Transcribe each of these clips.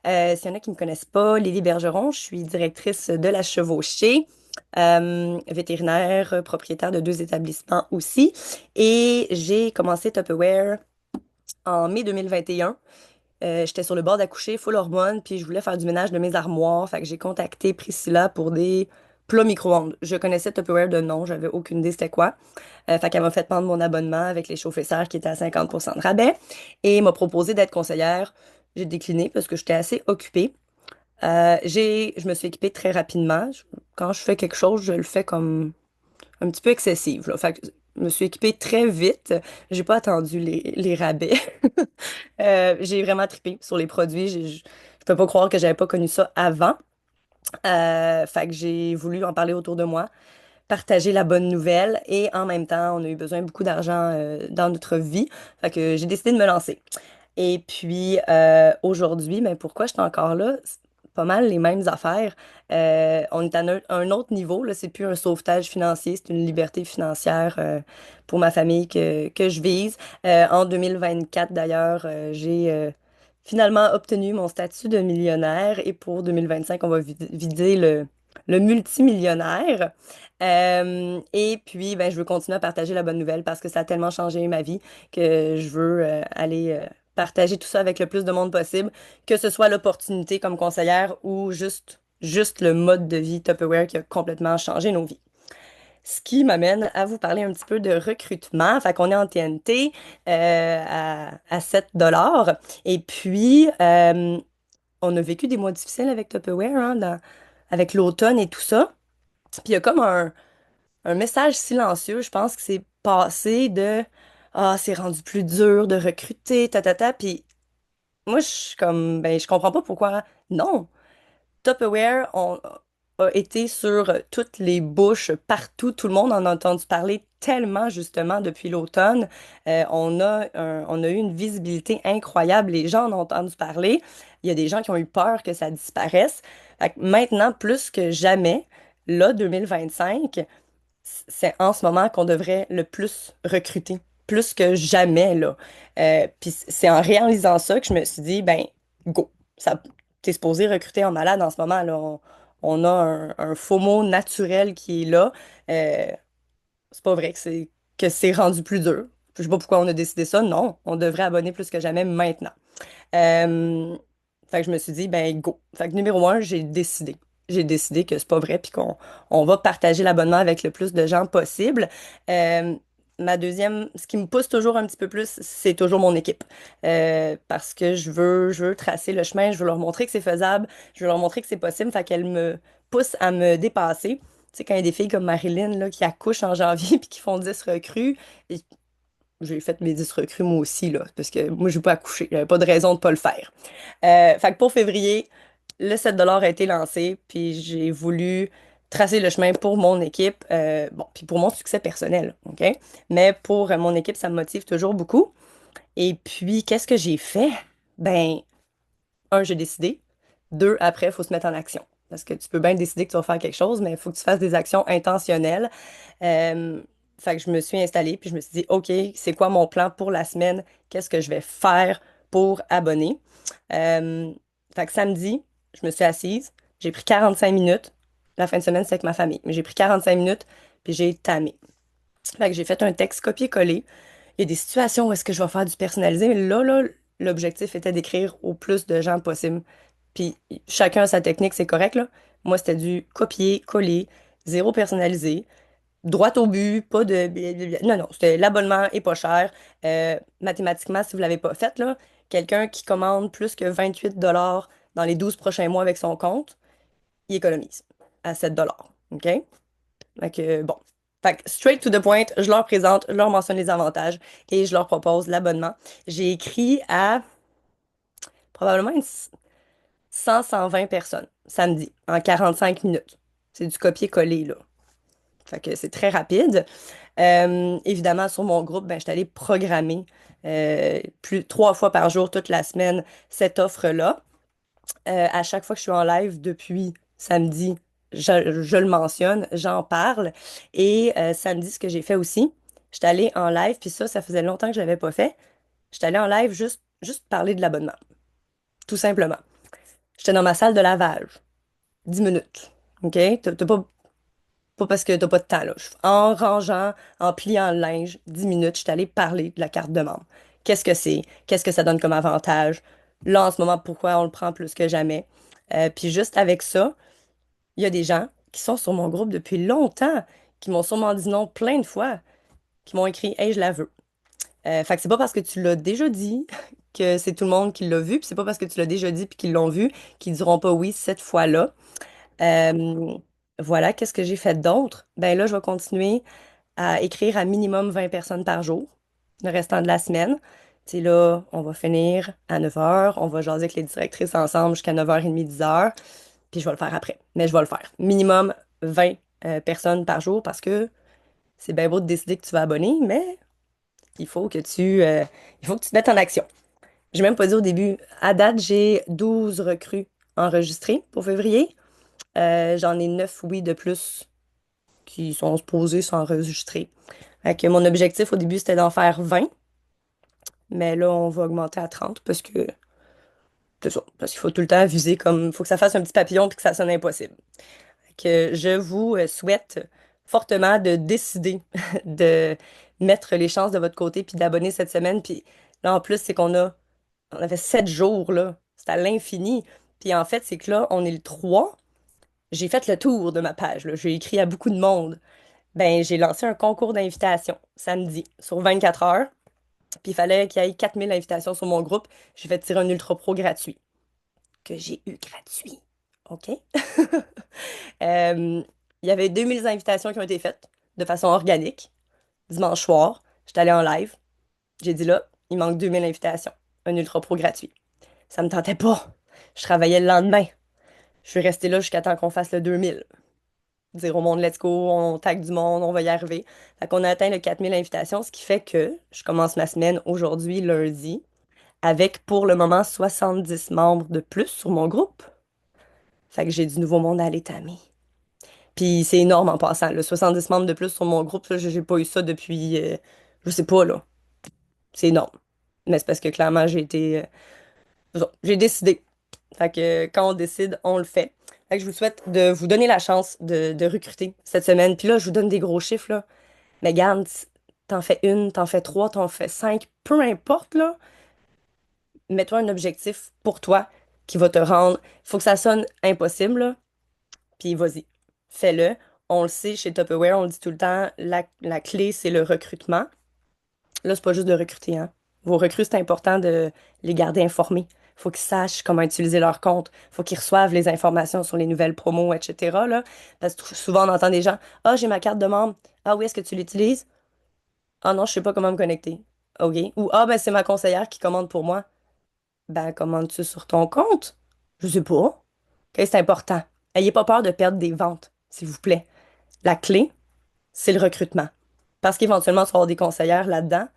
S'il y en a qui ne me connaissent pas, Lily Bergeron, je suis directrice de la Chevauchée, vétérinaire, propriétaire de deux établissements aussi. Et j'ai commencé Tupperware en mai 2021. J'étais sur le bord d'accoucher, full hormones, puis je voulais faire du ménage de mes armoires. Fait que j'ai contacté Priscilla pour des plats micro-ondes. Je connaissais Tupperware de nom, j'avais aucune idée c'était quoi. Fait qu'elle m'a fait prendre mon abonnement avec les chauffeurs qui était à 50% de rabais et m'a proposé d'être conseillère. J'ai décliné parce que j'étais assez occupée. Je me suis équipée très rapidement. Quand je fais quelque chose, je le fais comme un petit peu excessive, là. Fait que je me suis équipée très vite. J'ai pas attendu les rabais. J'ai vraiment trippé sur les produits. Je peux pas croire que j'avais pas connu ça avant. Fait que j'ai voulu en parler autour de moi, partager la bonne nouvelle et en même temps, on a eu besoin de beaucoup d'argent dans notre vie. Fait que j'ai décidé de me lancer. Et puis aujourd'hui, mais pourquoi je suis encore là? C'est pas mal les mêmes affaires. On est à un autre niveau, là, c'est plus un sauvetage financier, c'est une liberté financière pour ma famille que je vise. En 2024, d'ailleurs, j'ai finalement obtenu mon statut de millionnaire et pour 2025, on va viser le multimillionnaire. Et puis, ben, je veux continuer à partager la bonne nouvelle parce que ça a tellement changé ma vie que je veux aller partager tout ça avec le plus de monde possible, que ce soit l'opportunité comme conseillère ou juste le mode de vie Tupperware qui a complètement changé nos vies. Ce qui m'amène à vous parler un petit peu de recrutement. Fait qu'on est en TNT à 7 dollars. Et puis, on a vécu des mois difficiles avec Tupperware, hein, avec l'automne et tout ça. Puis il y a comme un message silencieux, je pense que c'est passé de Ah, c'est rendu plus dur de recruter, Puis moi, je suis comme, ben, je comprends pas pourquoi. Non. Tupperware a été sur toutes les bouches, partout. Tout le monde en a entendu parler tellement, justement, depuis l'automne. On a eu une visibilité incroyable. Les gens en ont entendu parler. Il y a des gens qui ont eu peur que ça disparaisse. Fait que maintenant, plus que jamais, là, 2025, c'est en ce moment qu'on devrait le plus recruter, plus que jamais, là. Puis c'est en réalisant ça que je me suis dit, ben, go. Ça, t'es supposé recruter en malade en ce moment, là. On a un FOMO naturel qui est là. Euh, c'est pas vrai que c'est rendu plus dur. Je sais pas pourquoi on a décidé ça. Non, on devrait abonner plus que jamais maintenant. Euh, Fait que je me suis dit, ben go. Fait que numéro un, j'ai décidé. J'ai décidé que c'est pas vrai, puis qu'on va partager l'abonnement avec le plus de gens possible. Euh, Ma deuxième, ce qui me pousse toujours un petit peu plus, c'est toujours mon équipe. Parce que je veux tracer le chemin, je veux leur montrer que c'est faisable, je veux leur montrer que c'est possible, fait qu'elles me poussent à me dépasser. Tu sais, quand il y a des filles comme Marilyn là, qui accouchent en janvier puis qui font 10 recrues, j'ai fait mes 10 recrues moi aussi, là, parce que moi, je ne vais pas accoucher. Il n'y avait pas de raison de ne pas le faire. Fait que pour février, le 7 a été lancé, puis j'ai voulu tracer le chemin pour mon équipe, bon, puis pour mon succès personnel, OK? Mais pour mon équipe, ça me motive toujours beaucoup. Et puis, qu'est-ce que j'ai fait? Ben, un, j'ai décidé. Deux, après, il faut se mettre en action. Parce que tu peux bien décider que tu vas faire quelque chose, mais il faut que tu fasses des actions intentionnelles. Euh, Fait que je me suis installée, puis je me suis dit, OK, c'est quoi mon plan pour la semaine? Qu'est-ce que je vais faire pour abonner? Euh, Fait que samedi, je me suis assise, j'ai pris 45 minutes. La fin de semaine, c'est avec ma famille. Mais j'ai pris 45 minutes, puis j'ai tamé. Fait que j'ai fait un texte copier-coller. Il y a des situations où est-ce que je vais faire du personnalisé, mais là, l'objectif était d'écrire au plus de gens possible. Puis chacun a sa technique, c'est correct, là. Moi, c'était du copier-coller, zéro personnalisé, droit au but, pas de blablabla. Non, non, c'était l'abonnement est pas cher. Mathématiquement, si vous l'avez pas fait, là, quelqu'un qui commande plus que 28 dollars dans les 12 prochains mois avec son compte, il économise à 7 dollars. OK? Fait que, bon. Fait que straight to the point, je leur présente, je leur mentionne les avantages et je leur propose l'abonnement. J'ai écrit à probablement 100-120 personnes samedi en 45 minutes. C'est du copier-coller, là. Fait que c'est très rapide. Évidemment, sur mon groupe, ben, je suis allée programmer plus 3 fois par jour, toute la semaine, cette offre-là. À chaque fois que je suis en live depuis samedi, je le mentionne, j'en parle. Et samedi, ce que j'ai fait aussi, j'étais allée en live, puis ça faisait longtemps que je l'avais pas fait. J'étais allée en live juste parler de l'abonnement, tout simplement. J'étais dans ma salle de lavage. 10 minutes. OK? T'as pas parce que t'as pas de temps, là. En rangeant, en pliant le linge, 10 minutes, je suis allée parler de la carte de membre. Qu'est-ce que c'est? Qu'est-ce que ça donne comme avantage? Là, en ce moment, pourquoi on le prend plus que jamais? Puis juste avec ça, il y a des gens qui sont sur mon groupe depuis longtemps, qui m'ont sûrement dit non plein de fois, qui m'ont écrit Hey, je la veux. Fait que c'est pas parce que tu l'as déjà dit que c'est tout le monde qui l'a vu, puis c'est pas parce que tu l'as déjà dit puis qu'ils l'ont vu qu'ils diront pas oui cette fois-là. Euh, voilà, qu'est-ce que j'ai fait d'autre? Ben là, je vais continuer à écrire à minimum 20 personnes par jour, le restant de la semaine. Tu sais, là, on va finir à 9 heures, on va jaser avec les directrices ensemble jusqu'à 9h30, 10 heures, puis je vais le faire après. Mais je vais le faire. Minimum 20 personnes par jour parce que c'est bien beau de décider que tu vas abonner, mais il faut que il faut que tu te mettes en action. J'ai même pas dit au début. À date, j'ai 12 recrues enregistrées pour février. J'en ai 9 oui, de plus qui sont supposés s'enregistrer. Fait que mon objectif au début, c'était d'en faire 20, mais là, on va augmenter à 30 parce que c'est ça. Parce qu'il faut tout le temps viser comme. Il faut que ça fasse un petit papillon puis que ça sonne impossible. Fait que je vous souhaite fortement de décider de mettre les chances de votre côté puis d'abonner cette semaine. Puis là, en plus, c'est on avait 7 jours, là. C'est à l'infini. Puis en fait, c'est que là, on est le 3. J'ai fait le tour de ma page, là. J'ai écrit à beaucoup de monde. Ben, j'ai lancé un concours d'invitation samedi sur 24 heures. Puis il fallait qu'il y ait 4000 invitations sur mon groupe. J'ai fait tirer un ultra pro gratuit que j'ai eu gratuit. OK? Euh, il y avait 2000 invitations qui ont été faites de façon organique. Dimanche soir, j'étais allée en live. J'ai dit là, il manque 2000 invitations. Un ultra pro gratuit. Ça me tentait pas. Je travaillais le lendemain. Je suis restée là jusqu'à temps qu'on fasse le 2000. Dire au monde, let's go, on tag du monde, on va y arriver. Fait qu'on a atteint le 4000 invitations, ce qui fait que je commence ma semaine aujourd'hui, lundi, avec pour le moment 70 membres de plus sur mon groupe. Fait que j'ai du nouveau monde à aller tamer. Puis c'est énorme en passant. Le 70 membres de plus sur mon groupe, ça, j'ai pas eu ça depuis, je sais pas, là. C'est énorme. Mais c'est parce que clairement, j'ai décidé. Fait que quand on décide, on le fait. Fait que je vous souhaite de vous donner la chance de recruter cette semaine. Puis là, je vous donne des gros chiffres, là. Mais garde, t'en fais une, t'en fais trois, t'en fais cinq, peu importe, là. Mets-toi un objectif pour toi qui va te rendre. Faut que ça sonne impossible, là. Puis vas-y, fais-le. On le sait, chez Tupperware, on le dit tout le temps, la clé, c'est le recrutement. Là, c'est pas juste de recruter, hein. Vos recrues, c'est important de les garder informés. Faut qu'ils sachent comment utiliser leur compte. Faut qu'ils reçoivent les informations sur les nouvelles promos, etc., là. Parce que souvent, on entend des gens, ah, j'ai ma carte de membre. Ah oui, est-ce que tu l'utilises? Ah non, je sais pas comment me connecter. OK. Ou, ah, ben, c'est ma conseillère qui commande pour moi. Ben, commandes-tu sur ton compte? Je sais pas. OK, c'est important. Ayez pas peur de perdre des ventes, s'il vous plaît. La clé, c'est le recrutement. Parce qu'éventuellement, tu vas avoir des conseillères là-dedans,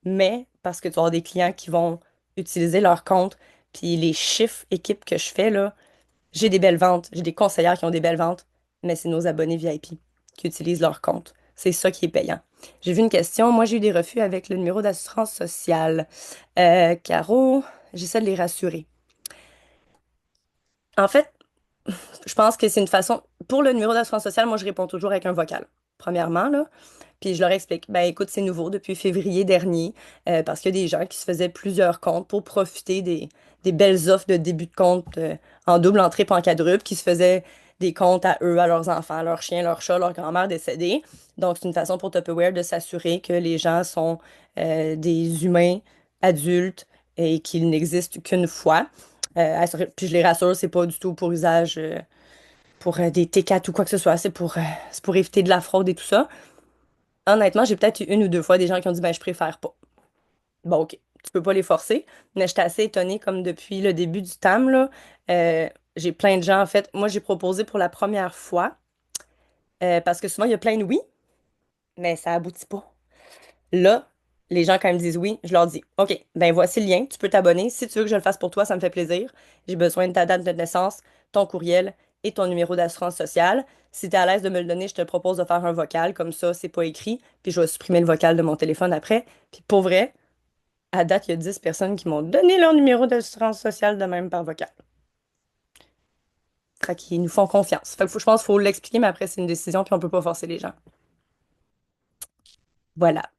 mais parce que tu vas avoir des clients qui vont utiliser leur compte. Puis les chiffres équipes que je fais, là, j'ai des belles ventes, j'ai des conseillères qui ont des belles ventes, mais c'est nos abonnés VIP qui utilisent leur compte. C'est ça qui est payant. J'ai vu une question. Moi, j'ai eu des refus avec le numéro d'assurance sociale. Caro, j'essaie de les rassurer. En fait, je pense que c'est une façon. Pour le numéro d'assurance sociale, moi, je réponds toujours avec un vocal. Premièrement, là. Puis je leur explique, ben écoute, c'est nouveau depuis février dernier, parce qu'il y a des gens qui se faisaient plusieurs comptes pour profiter des belles offres de début de compte en double entrée pas en quadruple, qui se faisaient des comptes à eux, à leurs enfants, à leurs chiens, leurs chats, leur grand-mère décédée. Donc c'est une façon pour Tupperware de s'assurer que les gens sont des humains adultes et qu'ils n'existent qu'une fois. Puis je les rassure, c'est pas du tout pour usage pour des T4 ou quoi que ce soit, c'est pour éviter de la fraude et tout ça. Honnêtement, j'ai peut-être eu une ou deux fois des gens qui ont dit, ben, je préfère pas. Bon, OK, tu peux pas les forcer, mais j'étais assez étonnée, comme depuis le début du TAM, là, j'ai plein de gens, en fait, moi, j'ai proposé pour la première fois, parce que souvent, il y a plein de oui, mais ça aboutit pas. Là, les gens, quand ils me disent oui, je leur dis, OK, ben voici le lien, tu peux t'abonner. Si tu veux que je le fasse pour toi, ça me fait plaisir. J'ai besoin de ta date de naissance, ton courriel et ton numéro d'assurance sociale. Si tu es à l'aise de me le donner, je te propose de faire un vocal, comme ça, c'est pas écrit, puis je vais supprimer le vocal de mon téléphone après. Puis pour vrai, à date, il y a 10 personnes qui m'ont donné leur numéro d'assurance sociale de même par vocal. à qui nous font confiance. Fait que je pense qu'il faut l'expliquer, mais après, c'est une décision, puis on peut pas forcer les gens. Voilà.